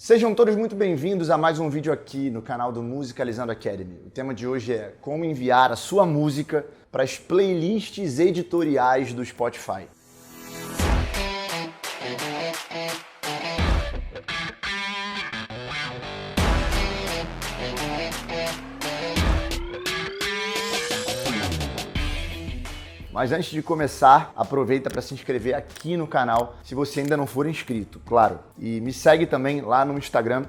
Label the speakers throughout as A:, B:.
A: Sejam todos muito bem-vindos a mais um vídeo aqui no canal do Musicalizando Academy. O tema de hoje é como enviar a sua música para as playlists editoriais do Spotify. Mas antes de começar, aproveita para se inscrever aqui no canal, se você ainda não for inscrito, claro. E me segue também lá no Instagram,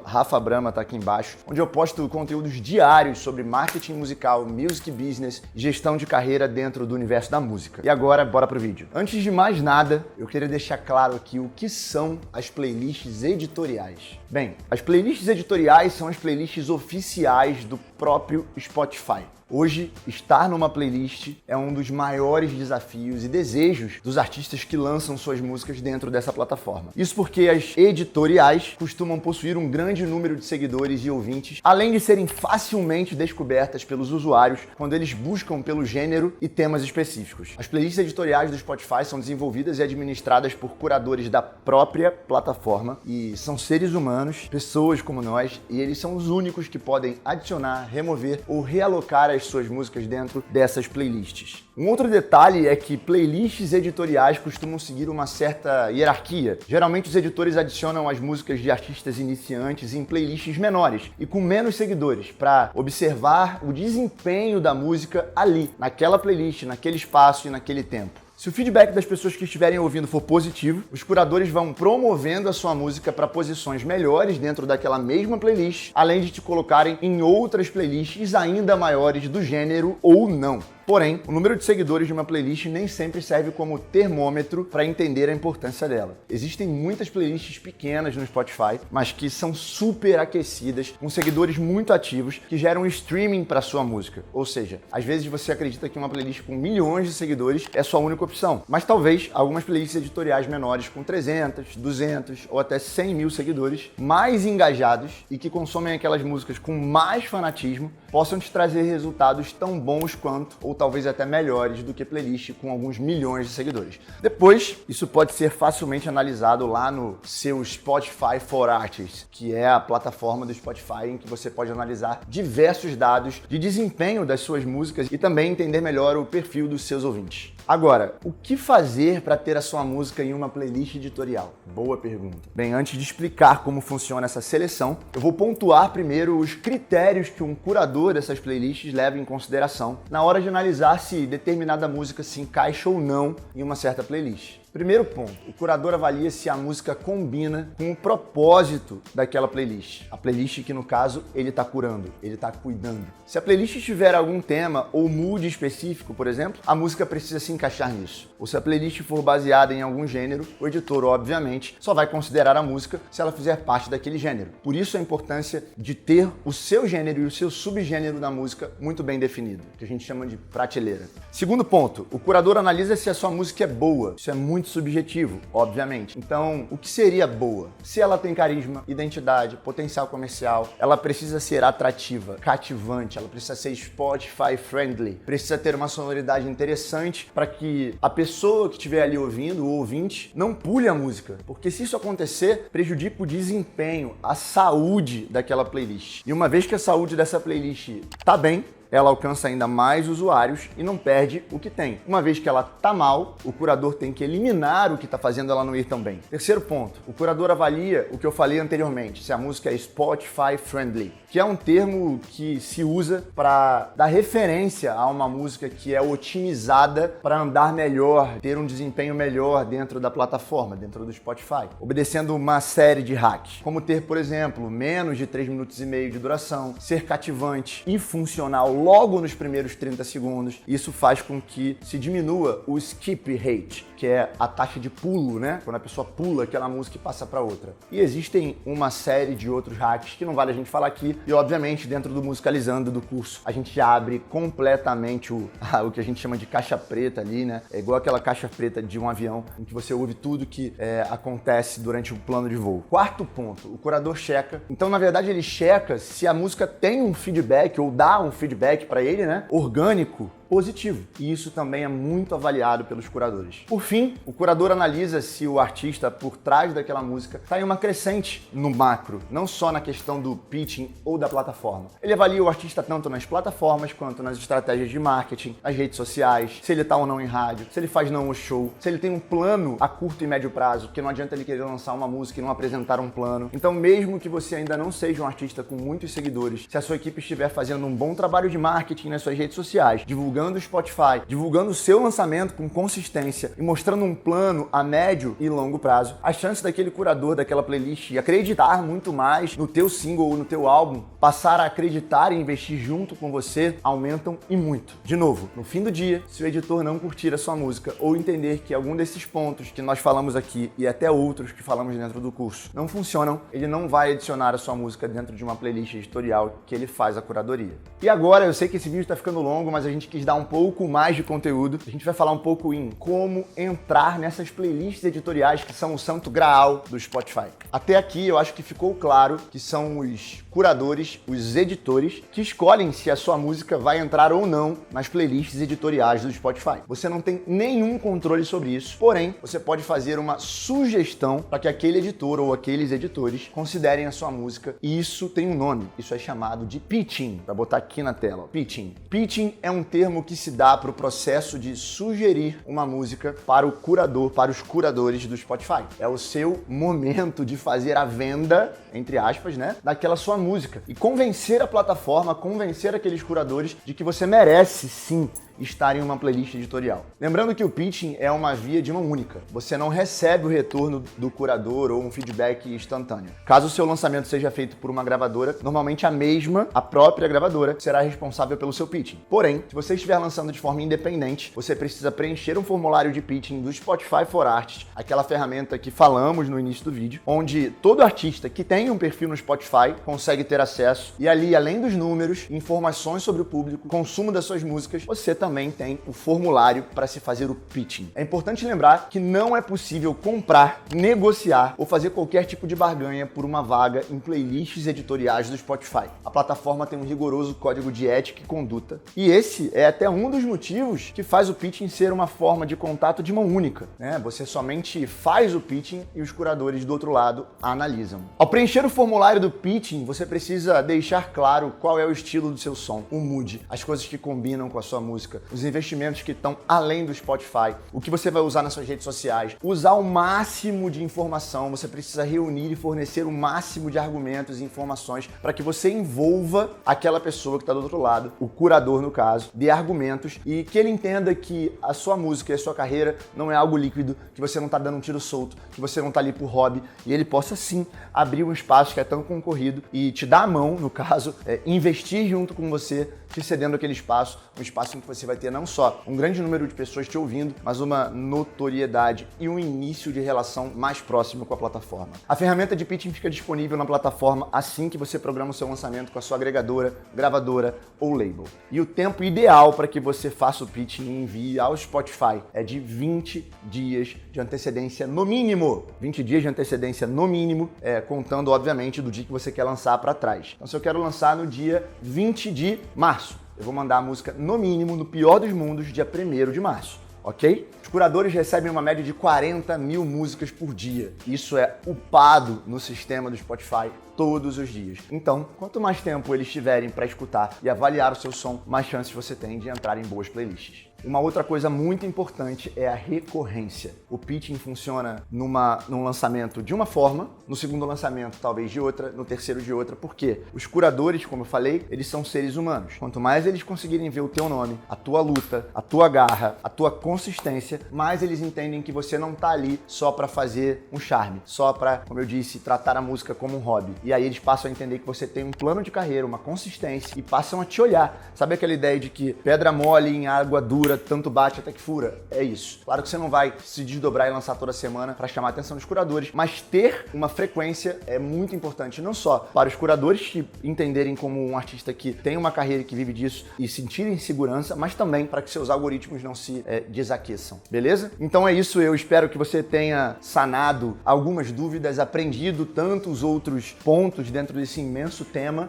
A: @RafaBrama, tá aqui embaixo, onde eu posto conteúdos diários sobre marketing musical, music business e gestão de carreira dentro do universo da música. E agora, bora pro vídeo. Antes de mais nada, eu queria deixar claro aqui o que são as playlists editoriais. Bem, as playlists editoriais são as playlists oficiais do próprio Spotify. Hoje, estar numa playlist é um dos maiores desafios e desejos dos artistas que lançam suas músicas dentro dessa plataforma. Isso porque as editoriais costumam possuir um grande número de seguidores e ouvintes, além de serem facilmente descobertas pelos usuários quando eles buscam pelo gênero e temas específicos. As playlists editoriais do Spotify são desenvolvidas e administradas por curadores da própria plataforma e são seres humanos, pessoas como nós, e eles são os únicos que podem adicionar, remover ou realocar as suas músicas dentro dessas playlists. Um outro detalhe é que playlists editoriais costumam seguir uma certa hierarquia. Geralmente os editores adicionam as músicas de artistas iniciantes em playlists menores e com menos seguidores, para observar o desempenho da música ali, naquela playlist, naquele espaço e naquele tempo. Se o feedback das pessoas que estiverem ouvindo for positivo, os curadores vão promovendo a sua música para posições melhores dentro daquela mesma playlist, além de te colocarem em outras playlists ainda maiores do gênero ou não. Porém, o número de seguidores de uma playlist nem sempre serve como termômetro para entender a importância dela. Existem muitas playlists pequenas no Spotify, mas que são super aquecidas, com seguidores muito ativos, que geram streaming para sua música. Ou seja, às vezes você acredita que uma playlist com milhões de seguidores é sua única opção, mas talvez algumas playlists editoriais menores com 300, 200 ou até 100 mil seguidores, mais engajados e que consomem aquelas músicas com mais fanatismo, possam te trazer resultados tão bons quanto ou talvez até melhores do que playlist com alguns milhões de seguidores. Depois, isso pode ser facilmente analisado lá no seu Spotify for Artists, que é a plataforma do Spotify em que você pode analisar diversos dados de desempenho das suas músicas e também entender melhor o perfil dos seus ouvintes. Agora, o que fazer para ter a sua música em uma playlist editorial? Boa pergunta. Bem, antes de explicar como funciona essa seleção, eu vou pontuar primeiro os critérios que um curador dessas playlists leva em consideração na hora de analisar se determinada música se encaixa ou não em uma certa playlist. Primeiro ponto, o curador avalia se a música combina com o propósito daquela playlist. A playlist que, no caso, ele está curando, ele está cuidando. Se a playlist tiver algum tema ou mood específico, por exemplo, a música precisa se encaixar nisso. Ou se a playlist for baseada em algum gênero, o editor, obviamente, só vai considerar a música se ela fizer parte daquele gênero. Por isso a importância de ter o seu gênero e o seu subgênero da música muito bem definido, que a gente chama de prateleira. Segundo ponto, o curador analisa se a sua música é boa. Isso é muito subjetivo, obviamente. Então, o que seria boa? Se ela tem carisma, identidade, potencial comercial, ela precisa ser atrativa, cativante, ela precisa ser Spotify friendly, precisa ter uma sonoridade interessante para que a pessoa que estiver ali ouvindo, o ouvinte, não pule a música. Porque se isso acontecer, prejudica o desempenho, a saúde daquela playlist. E uma vez que a saúde dessa playlist tá bem, ela alcança ainda mais usuários e não perde o que tem. Uma vez que ela tá mal, o curador tem que eliminar o que tá fazendo ela não ir tão bem. Terceiro ponto, o curador avalia o que eu falei anteriormente, se a música é Spotify friendly, que é um termo que se usa para dar referência a uma música que é otimizada para andar melhor, ter um desempenho melhor dentro da plataforma, dentro do Spotify, obedecendo uma série de hacks, como ter, por exemplo, menos de 3 minutos e meio de duração, ser cativante e funcional logo nos primeiros 30 segundos. Isso faz com que se diminua o skip rate, que é a taxa de pulo, né? Quando a pessoa pula aquela música e passa para outra. E existem uma série de outros hacks que não vale a gente falar aqui. E, obviamente, dentro do Musicalizando do curso, a gente abre completamente o que a gente chama de caixa preta ali, né? É igual aquela caixa preta de um avião, em que você ouve tudo que acontece durante o plano de voo. Quarto ponto, o curador checa. Então, na verdade, ele checa se a música tem um feedback ou dá um feedback para ele, né? Orgânico positivo. E isso também é muito avaliado pelos curadores. Por fim, o curador analisa se o artista por trás daquela música está em uma crescente no macro, não só na questão do pitching ou da plataforma. Ele avalia o artista tanto nas plataformas quanto nas estratégias de marketing, nas redes sociais, se ele está ou não em rádio, se ele faz não o show, se ele tem um plano a curto e médio prazo, porque não adianta ele querer lançar uma música e não apresentar um plano. Então, mesmo que você ainda não seja um artista com muitos seguidores, se a sua equipe estiver fazendo um bom trabalho de marketing nas suas redes sociais, divulgando o Spotify, divulgando o seu lançamento com consistência e mostrando um plano a médio e longo prazo, a chance daquele curador daquela playlist acreditar muito mais no teu single ou no teu álbum, passar a acreditar e investir junto com você, aumentam e muito. De novo, no fim do dia, se o editor não curtir a sua música ou entender que algum desses pontos que nós falamos aqui e até outros que falamos dentro do curso não funcionam, ele não vai adicionar a sua música dentro de uma playlist editorial que ele faz a curadoria. E agora, eu sei que esse vídeo está ficando longo, mas a gente quis dar um pouco mais de conteúdo. A gente vai falar um pouco em como entrar nessas playlists editoriais que são o santo graal do Spotify. Até aqui, eu acho que ficou claro que são os curadores, os editores, que escolhem se a sua música vai entrar ou não nas playlists editoriais do Spotify. Você não tem nenhum controle sobre isso, porém, você pode fazer uma sugestão para que aquele editor ou aqueles editores considerem a sua música, e isso tem um nome, isso é chamado de pitching. Vou botar aqui na tela, ó. Pitching. Pitching é um termo que se dá para o processo de sugerir uma música para o curador, para os curadores do Spotify. É o seu momento de fazer a venda, entre aspas, né, daquela sua música e convencer a plataforma, convencer aqueles curadores de que você merece sim estar em uma playlist editorial. Lembrando que o pitching é uma via de mão única. Você não recebe o retorno do curador ou um feedback instantâneo. Caso o seu lançamento seja feito por uma gravadora, normalmente a própria gravadora, será responsável pelo seu pitching. Porém, se você estiver lançando de forma independente, você precisa preencher um formulário de pitching do Spotify for Artists, aquela ferramenta que falamos no início do vídeo, onde todo artista que tem um perfil no Spotify consegue ter acesso, e ali, além dos números, informações sobre o público, consumo das suas músicas, você também tem o formulário para se fazer o pitching. É importante lembrar que não é possível comprar, negociar ou fazer qualquer tipo de barganha por uma vaga em playlists editoriais do Spotify. A plataforma tem um rigoroso código de ética e conduta, e esse é até um dos motivos que faz o pitching ser uma forma de contato de mão única, né? Você somente faz o pitching e os curadores do outro lado analisam. Ao preencher o formulário do pitching, você precisa deixar claro qual é o estilo do seu som, o mood, as coisas que combinam com a sua música, os investimentos que estão além do Spotify, o que você vai usar nas suas redes sociais, usar o máximo de informação, você precisa reunir e fornecer o máximo de argumentos e informações para que você envolva aquela pessoa que está do outro lado, o curador no caso, de argumentos, e que ele entenda que a sua música e a sua carreira não é algo líquido, que você não está dando um tiro solto, que você não está ali por hobby, e ele possa sim abrir um espaço que é tão concorrido e te dar a mão, no caso, investir junto com você, te cedendo aquele espaço, um espaço em que você vai ter não só um grande número de pessoas te ouvindo, mas uma notoriedade e um início de relação mais próximo com a plataforma. A ferramenta de pitching fica disponível na plataforma assim que você programa o seu lançamento com a sua agregadora, gravadora ou label. E o tempo ideal para que você faça o pitching e envie ao Spotify é de 20 dias de antecedência no mínimo. 20 dias de antecedência no mínimo, contando obviamente do dia que você quer lançar para trás. Então se eu quero lançar no dia 20 de março, eu vou mandar a música no mínimo, no pior dos mundos, dia 1º de março, ok? Os curadores recebem uma média de 40 mil músicas por dia. Isso é upado no sistema do Spotify todos os dias. Então, quanto mais tempo eles tiverem para escutar e avaliar o seu som, mais chances você tem de entrar em boas playlists. Uma outra coisa muito importante é a recorrência. O pitching funciona num lançamento de uma forma, no segundo lançamento talvez de outra, no terceiro de outra, porque os curadores, como eu falei, eles são seres humanos. Quanto mais eles conseguirem ver o teu nome, a tua luta, a tua garra, a tua consistência, mais eles entendem que você não tá ali só para fazer um charme, só para, como eu disse, tratar a música como um hobby. E aí eles passam a entender que você tem um plano de carreira, uma consistência, e passam a te olhar. Sabe aquela ideia de que pedra mole em água dura dura, tanto bate até que fura. É isso. Claro que você não vai se desdobrar e lançar toda semana para chamar a atenção dos curadores, mas ter uma frequência é muito importante, não só para os curadores que entenderem como um artista que tem uma carreira que vive disso e sentirem segurança, mas também para que seus algoritmos não se desaqueçam, beleza? Então é isso, eu espero que você tenha sanado algumas dúvidas, aprendido tantos outros pontos dentro desse imenso tema,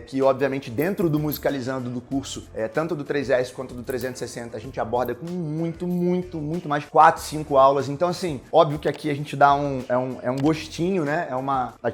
A: que obviamente dentro do Musicalizando do curso, tanto do 3S quanto do 360, a gente aborda com muito mais 4, 5 aulas. Então assim, óbvio que aqui a gente dá um gostinho, né?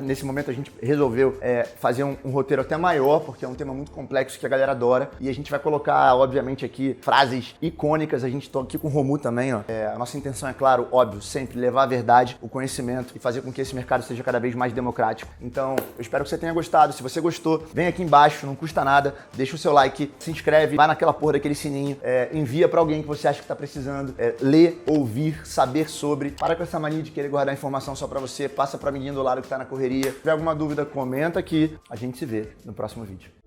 A: Nesse momento a gente resolveu fazer um roteiro até maior, porque é um tema muito complexo que a galera adora, e a gente vai colocar, obviamente, aqui frases icônicas. A gente tá aqui com o Romu também, ó. A nossa intenção é, claro, óbvio, sempre levar a verdade, o conhecimento e fazer com que esse mercado seja cada vez mais democrático. Então, eu espero que você tenha gostado. Se você gostou, vem aqui embaixo, não custa nada, deixa o seu like, se inscreve, vai naquela porra daquele sininho, envia pra alguém que você acha que tá precisando, ler, ouvir, saber sobre. Para com essa mania de querer guardar informação só pra você, passa pra menino do lado que tá na correria. Se tiver alguma dúvida, comenta aqui. A gente se vê no próximo vídeo.